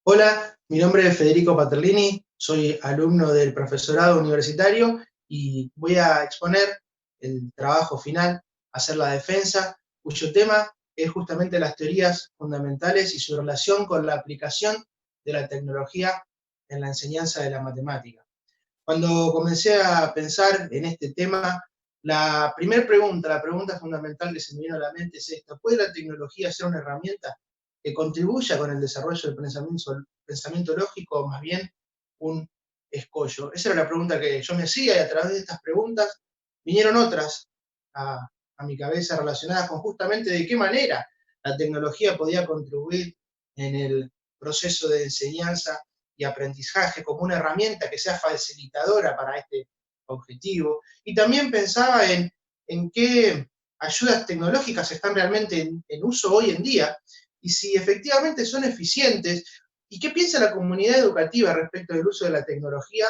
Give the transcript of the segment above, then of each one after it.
Hola, mi nombre es Federico Paterlini, soy alumno del profesorado universitario y voy a exponer el trabajo final, hacer la defensa, cuyo tema es justamente las teorías fundamentales y su relación con la aplicación de la tecnología en la enseñanza de la matemática. Cuando comencé a pensar en este tema, la primera pregunta, la pregunta fundamental que se me vino a la mente es esta: ¿puede la tecnología ser una herramienta que contribuya con el desarrollo del pensamiento lógico, o más bien un escollo? Esa era la pregunta que yo me hacía, y a través de estas preguntas vinieron otras a mi cabeza, relacionadas con justamente de qué manera la tecnología podía contribuir en el proceso de enseñanza y aprendizaje, como una herramienta que sea facilitadora para este objetivo. Y también pensaba en qué ayudas tecnológicas están realmente en uso hoy en día, y si efectivamente son eficientes, y qué piensa la comunidad educativa respecto del uso de la tecnología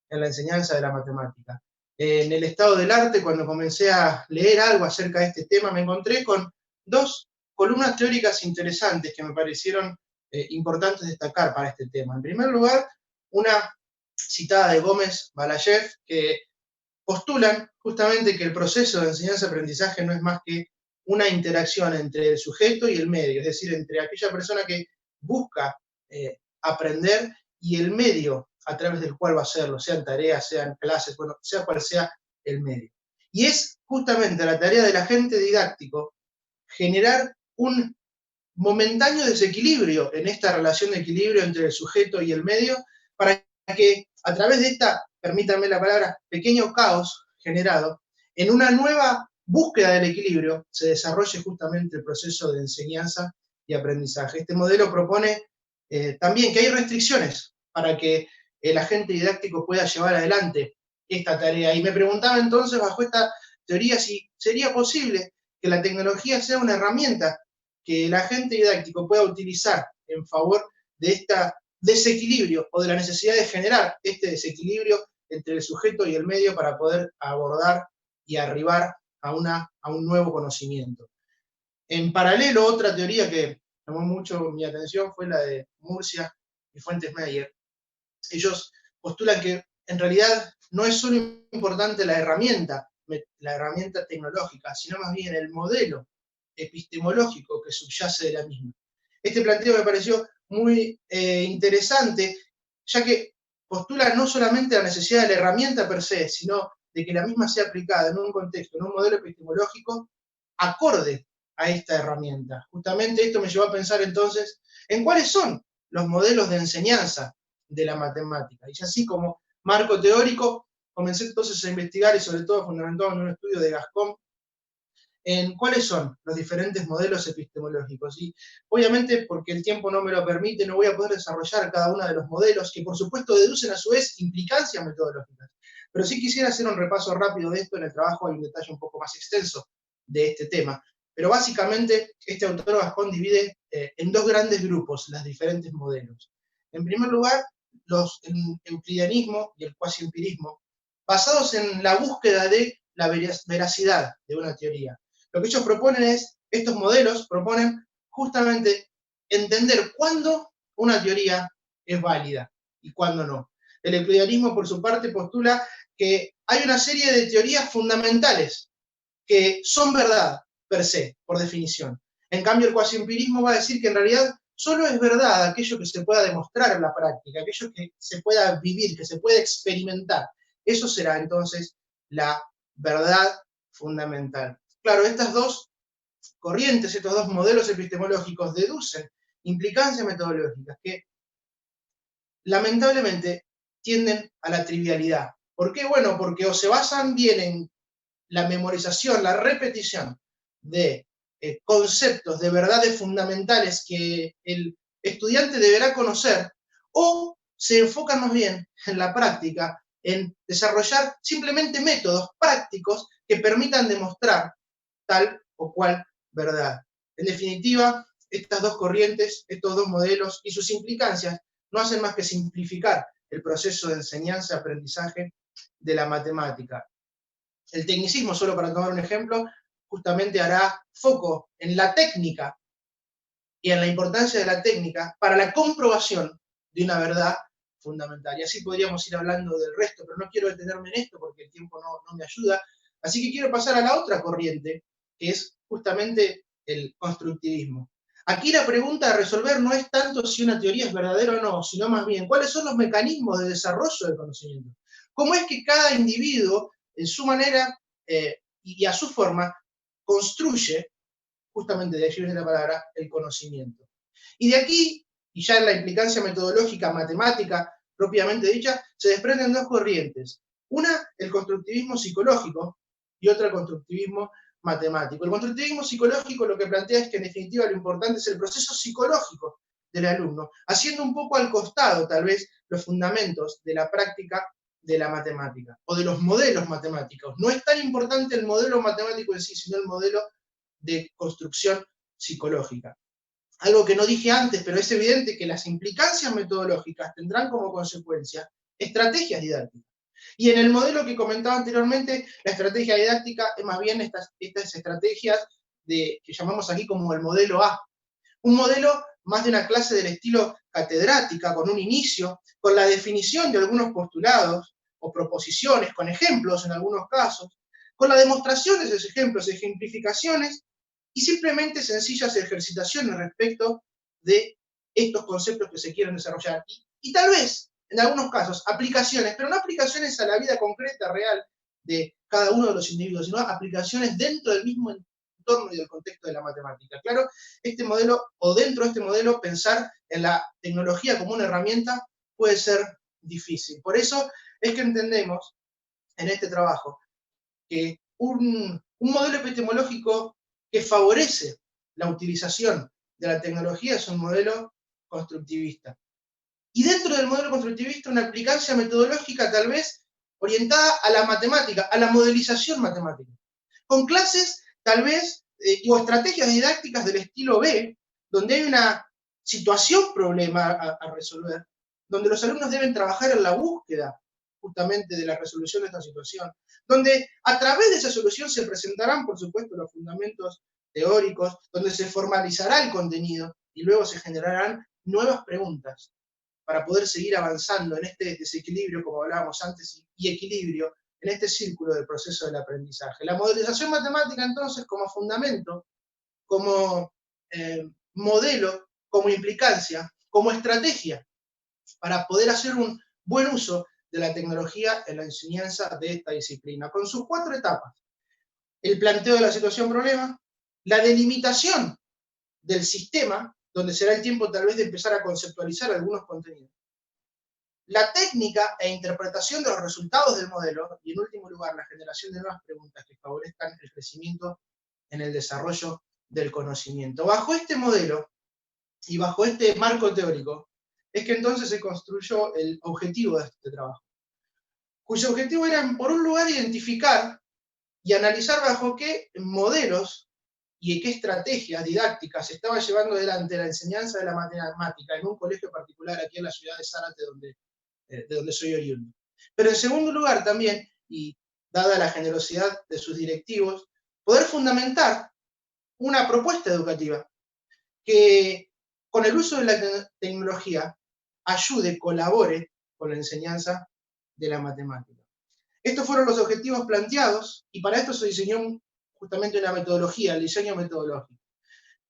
en la enseñanza de la matemática. En el estado del arte, cuando comencé a leer algo acerca de este tema, me encontré con dos columnas teóricas interesantes que me parecieron importantes destacar para este tema. En primer lugar, una citada de Gómez Balayev, que postulan justamente que el proceso de enseñanza-aprendizaje no es más que una interacción entre el sujeto y el medio, es decir, entre aquella persona que busca aprender y el medio a través del cual va a hacerlo, sean tareas, sean clases, bueno, sea cual sea el medio. Y es justamente la tarea del agente didáctico generar un momentáneo desequilibrio en esta relación de equilibrio entre el sujeto y el medio, para que a través de esta, permítanme la palabra, pequeño caos generado, en una nueva búsqueda del equilibrio, se desarrolle justamente el proceso de enseñanza y aprendizaje. Este modelo propone también que hay restricciones para que el agente didáctico pueda llevar adelante esta tarea. Y me preguntaba entonces, bajo esta teoría, si sería posible que la tecnología sea una herramienta que el agente didáctico pueda utilizar en favor de este desequilibrio, o de la necesidad de generar este desequilibrio entre el sujeto y el medio, para poder abordar y arribar a un nuevo conocimiento. En paralelo, otra teoría que llamó mucho mi atención fue la de Murcia y Fuentes Meyer. Ellos postulan que en realidad no es solo importante la herramienta tecnológica, sino más bien el modelo epistemológico que subyace de la misma. Este planteo me pareció muy interesante, ya que postula no solamente la necesidad de la herramienta per se, sino de que la misma sea aplicada en un contexto, en un modelo epistemológico acorde a esta herramienta. Justamente esto me llevó a pensar entonces en cuáles son los modelos de enseñanza de la matemática. Y así, como marco teórico, comencé entonces a investigar, y sobre todo fundamentado en un estudio de Gascón, en cuáles son los diferentes modelos epistemológicos. Y obviamente, porque el tiempo no me lo permite, no voy a poder desarrollar cada uno de los modelos, que por supuesto deducen a su vez implicancias metodológicas. Pero sí quisiera hacer un repaso rápido de esto. En el trabajo hay un detalle un poco más extenso de este tema. Pero básicamente, este autor Gascón divide en dos grandes grupos los diferentes modelos. En primer lugar, el euclidianismo y el cuasi-empirismo, basados en la búsqueda de la veracidad de una teoría. Lo que ellos proponen es, estos modelos proponen justamente entender cuándo una teoría es válida y cuándo no. El euclidianismo, por su parte, postula que hay una serie de teorías fundamentales que son verdad per se, por definición. En cambio, el cuasi-empirismo va a decir que en realidad solo es verdad aquello que se pueda demostrar en la práctica, aquello que se pueda vivir, que se pueda experimentar. Eso será entonces la verdad fundamental. Claro, estas dos corrientes, estos dos modelos epistemológicos deducen implicancias metodológicas que lamentablemente tienden a la trivialidad. ¿Por qué? Bueno, porque o se basan bien en la memorización, la repetición de conceptos, de verdades fundamentales que el estudiante deberá conocer, o se enfocan más bien en la práctica, en desarrollar simplemente métodos prácticos que permitan demostrar tal o cual verdad. En definitiva, estas dos corrientes, estos dos modelos y sus implicancias no hacen más que simplificar el proceso de enseñanza-aprendizaje de la matemática. El tecnicismo, solo para tomar un ejemplo, justamente hará foco en la técnica y en la importancia de la técnica para la comprobación de una verdad fundamental. Y así podríamos ir hablando del resto, pero no quiero detenerme en esto porque el tiempo no me ayuda. Así que quiero pasar a la otra corriente, que es justamente el constructivismo. Aquí la pregunta a resolver no es tanto si una teoría es verdadera o no, sino más bien cuáles son los mecanismos de desarrollo del conocimiento. ¿Cómo es que cada individuo, en su manera y a su forma, construye, justamente de allí viene la palabra, el conocimiento? Y de aquí, y ya en la implicancia metodológica, matemática, propiamente dicha, se desprenden dos corrientes. Una, el constructivismo psicológico, y otra, el constructivismo matemático. El constructivismo psicológico lo que plantea es que en definitiva lo importante es el proceso psicológico del alumno, haciendo un poco al costado, tal vez, los fundamentos de la práctica de la matemática, o de los modelos matemáticos. No es tan importante el modelo matemático en sí, sino el modelo de construcción psicológica. Algo que no dije antes, pero es evidente que las implicancias metodológicas tendrán como consecuencia estrategias didácticas. Y en el modelo que comentaba anteriormente, la estrategia didáctica es más bien estas estrategias que llamamos aquí como el modelo A. Un modelo más de una clase del estilo catedrática, con un inicio, con la definición de algunos postulados o proposiciones, con ejemplos en algunos casos, con la demostración de esos ejemplos, ejemplificaciones, y simplemente sencillas ejercitaciones respecto de estos conceptos que se quieren desarrollar. Y tal vez, en algunos casos, aplicaciones, pero no aplicaciones a la vida concreta, real, de cada uno de los individuos, sino aplicaciones dentro del mismo entorno y del contexto de la matemática. Claro, este modelo, o dentro de este modelo, pensar en la tecnología como una herramienta puede ser difícil. Por eso es que entendemos en este trabajo que un modelo epistemológico que favorece la utilización de la tecnología es un modelo constructivista. Y dentro del modelo constructivista, una aplicancia metodológica tal vez orientada a la matemática, a la modelización matemática, con clases tal vez o estrategias didácticas del estilo B, donde hay una situación problema a resolver, donde los alumnos deben trabajar en la búsqueda justamente de la resolución de esta situación, donde a través de esa solución se presentarán, por supuesto, los fundamentos teóricos, donde se formalizará el contenido y luego se generarán nuevas preguntas para poder seguir avanzando en este desequilibrio, como hablábamos antes, y equilibrio en este círculo del proceso del aprendizaje. La modelización matemática, entonces, como fundamento, como modelo, como implicancia, como estrategia para poder hacer un buen uso de la tecnología en la enseñanza de esta disciplina, con sus 4 etapas. El planteo de la situación-problema, la delimitación del sistema, donde será el tiempo tal vez de empezar a conceptualizar algunos contenidos, la técnica e interpretación de los resultados del modelo, y en último lugar, la generación de nuevas preguntas que favorezcan el crecimiento en el desarrollo del conocimiento. Bajo este modelo y bajo este marco teórico, es que entonces se construyó el objetivo de este trabajo, cuyo objetivo era, por un lugar, identificar y analizar bajo qué modelos y qué estrategias didácticas se estaba llevando adelante la enseñanza de la matemática en un colegio particular aquí en la ciudad de Zárate, de donde soy oriundo. Pero en segundo lugar también, y dada la generosidad de sus directivos, poder fundamentar una propuesta educativa que con el uso de la tecnología ayude, colabore con la enseñanza de la matemática. Estos fueron los objetivos planteados y para esto se diseñó justamente una metodología, el diseño metodológico.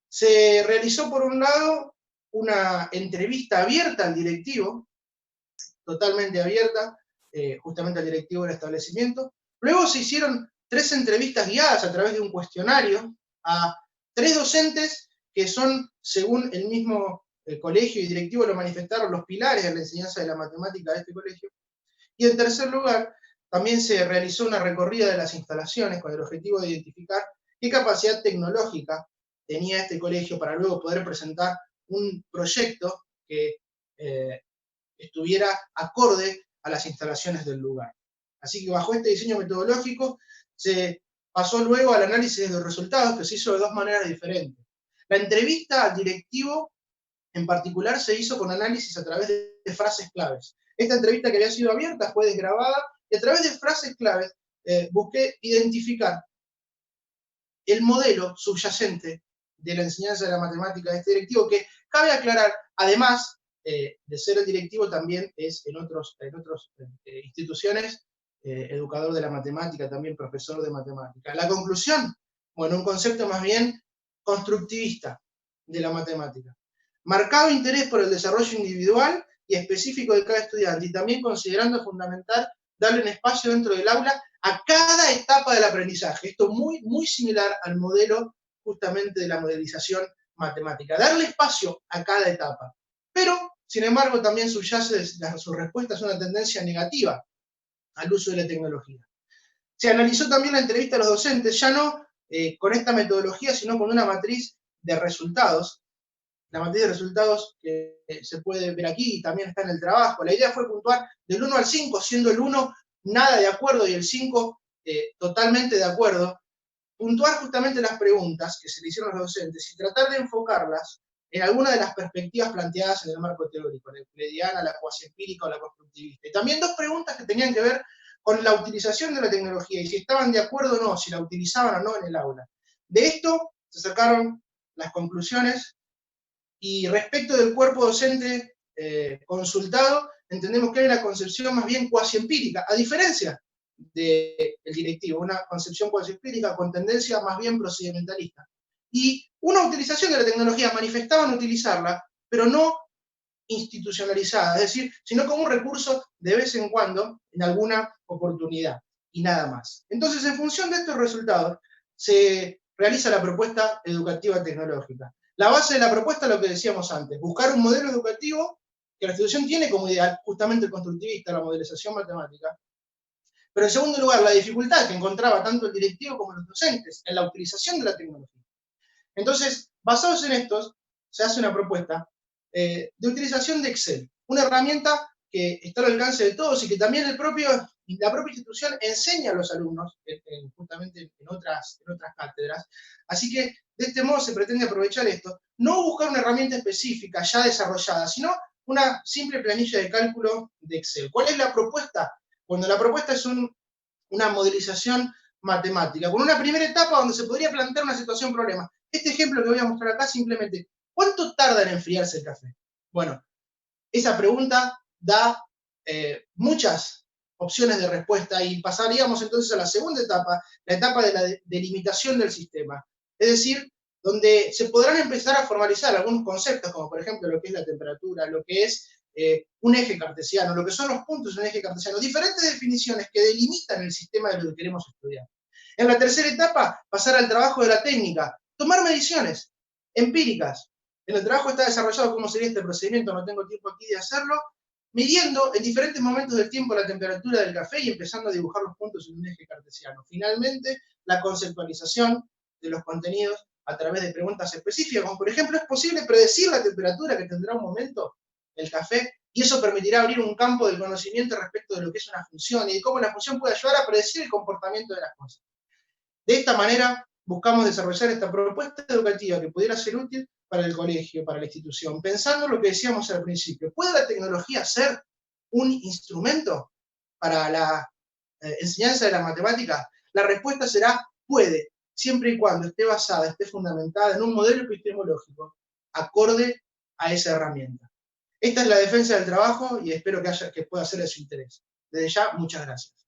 Se realizó, por un lado, una entrevista abierta al directivo, totalmente abierta, justamente al directivo del establecimiento. Luego se hicieron 3 entrevistas guiadas a través de un cuestionario a 3 docentes que son, según el mismo colegio y directivo lo manifestaron, los pilares de la enseñanza de la matemática de este colegio. Y en tercer lugar, también se realizó una recorrida de las instalaciones con el objetivo de identificar qué capacidad tecnológica tenía este colegio para luego poder presentar un proyecto que estuviera acorde a las instalaciones del lugar. Así que bajo este diseño metodológico se pasó luego al análisis de los resultados, que se hizo de 2 maneras diferentes. La entrevista al directivo en particular se hizo con análisis a través de frases claves. Esta entrevista que había sido abierta fue desgrabada y a través de frases claves busqué identificar el modelo subyacente de la enseñanza de la matemática de este directivo, que cabe aclarar, además, de ser el directivo también es en otras instituciones, educador de la matemática, también profesor de matemática. La conclusión, bueno, un concepto más bien constructivista de la matemática. Marcado interés por el desarrollo individual y específico de cada estudiante, y también considerando fundamental darle un espacio dentro del aula a cada etapa del aprendizaje. Esto muy, muy similar al modelo justamente de la modelización matemática. Darle espacio a cada etapa. Pero, sin embargo, también subyace su respuesta es una tendencia negativa al uso de la tecnología. Se analizó también la entrevista a los docentes, ya no con esta metodología, sino con una matriz de resultados. La matriz de resultados que se puede ver aquí y también está en el trabajo. La idea fue puntuar del 1 al 5, siendo el 1 nada de acuerdo y el 5 totalmente de acuerdo. Puntuar justamente las preguntas que se le hicieron a los docentes y tratar de enfocarlas en alguna de las perspectivas planteadas en el marco teórico, la euclidiana, la cuasi empírica o la constructivista. Y también dos preguntas que tenían que ver con la utilización de la tecnología y si estaban de acuerdo o no, si la utilizaban o no en el aula. De esto se sacaron las conclusiones y respecto del cuerpo docente consultado, entendemos que hay una concepción más bien cuasi empírica, a diferencia del directivo, una concepción cuasi empírica con tendencia más bien procedimentalista. Y una utilización de la tecnología, manifestaban utilizarla, pero no institucionalizada, es decir, sino como un recurso de vez en cuando, en alguna oportunidad, y nada más. Entonces, en función de estos resultados, se realiza la propuesta educativa tecnológica. La base de la propuesta es lo que decíamos antes, buscar un modelo educativo que la institución tiene como ideal, justamente el constructivista, la modelización matemática, pero en segundo lugar, la dificultad que encontraba tanto el directivo como los docentes en la utilización de la tecnología. Entonces, basados en estos, se hace una propuesta de utilización de Excel, una herramienta que está al alcance de todos y que también la propia institución enseña a los alumnos, justamente en otras cátedras. Así que de este modo se pretende aprovechar esto, no buscar una herramienta específica ya desarrollada, sino una simple planilla de cálculo de Excel. ¿Cuál es la propuesta? Cuando la propuesta es una modelización matemática, con una primera etapa donde se podría plantear una situación problema. Este ejemplo que voy a mostrar acá simplemente, ¿cuánto tarda en enfriarse el café? Bueno, esa pregunta da muchas opciones de respuesta y pasaríamos entonces a la segunda etapa, la etapa de la delimitación del sistema. Es decir, donde se podrán empezar a formalizar algunos conceptos, como por ejemplo lo que es la temperatura, lo que es un eje cartesiano, lo que son los puntos de un eje cartesiano, diferentes definiciones que delimitan el sistema de lo que queremos estudiar. En la tercera etapa, pasar al trabajo de la técnica, tomar mediciones empíricas. En el trabajo está desarrollado cómo sería este procedimiento, no tengo tiempo aquí de hacerlo, midiendo en diferentes momentos del tiempo la temperatura del café y empezando a dibujar los puntos en un eje cartesiano. Finalmente, la conceptualización de los contenidos a través de preguntas específicas, como por ejemplo, ¿es posible predecir la temperatura que tendrá un momento el café? Y eso permitirá abrir un campo del conocimiento respecto de lo que es una función y de cómo la función puede ayudar a predecir el comportamiento de las cosas. De esta manera, buscamos desarrollar esta propuesta educativa que pudiera ser útil para el colegio, para la institución, pensando en lo que decíamos al principio. ¿Puede la tecnología ser un instrumento para la enseñanza de la matemática? La respuesta será puede, siempre y cuando esté basada, esté fundamentada en un modelo epistemológico acorde a esa herramienta. Esta es la defensa del trabajo y espero que pueda ser de su interés. Desde ya, muchas gracias.